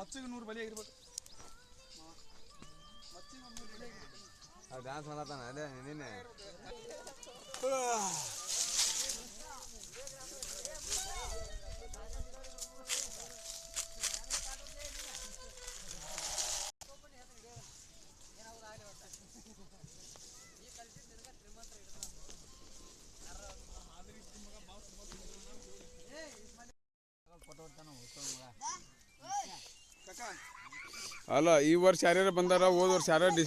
ಮಚ್ಚಿಗೆ 100 ಬಲಿ ಆಗಿರ್ಬೇಕು. ಮಚ್ಚಿಗೆ 100 ಬಲಿ ಆಗಿರ್ಬೇಕು. ಡ್ಯಾನ್ಸ್ ಮಾಡತ್ತಾನ ಅದೇ ನಿನ್ನೆ. ಅಲ್ಲ ಈ ವರ್ಷ ಯಾರ್ಯಾರು ಬಂದಾರ ಹೋದ ವರ್ಷ ಯಾರ್ಯಾರು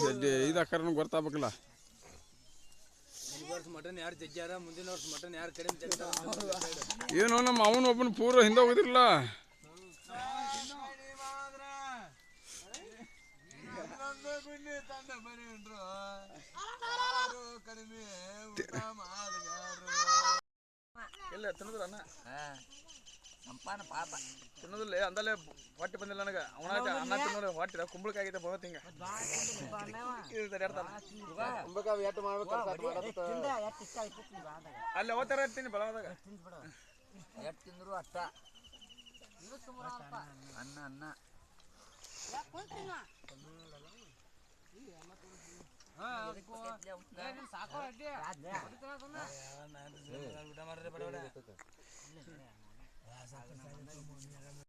ಇದು ಹಾಕಾರ ಗೊತ್ತಾಗಬೇಕಲ್ಲ. ಈ ವರ್ಷ ಮಟನ್ ಯಾರು ಜಗ್ಗ್ಯಾರ, ಮುಂದಿನ ವರ್ಷ ಮಟನ್ ಯಾರು ಕಡಿಮೆ ಜಗ್ತಾರ. ಏನು ನಮ್ಮ ಅವನು ಒಬ್ಬನ ಪೂರ ಹಿಂದೆ ಹೋಗಿದ್ರಲ್ಲ. ಇಲ್ಲ ತಿನ್ನೋದಿಲ್ಲ ಅನ್ನ ಸಂಪಾನ ಪಾಪ ತಿನ್ನೋದಿಲ್ಲ ಅಂದಲ್ಲೇ ಹೊಟ್ಟೆ ಬಂದಿಲ್ಲ ನನಗೆ. ಅವನ ಅನ್ನ ತಿನ್ನೋದು ಹೊಟ್ಟೆ ಕುಂಬಳಕಾಗಿದೆ ಬೋಳ ತಿಂಗ ಅಲ್ಲಿ ಅವತ್ತಾರ ಇರ್ತೀನಿ ಬೆಳವಾದಾಗ ಎಷ್ಟು ತಿಂದ್ರು ಅಷ್ಟ ಅನ್ನ ಅನ್ನ ಸಾಕು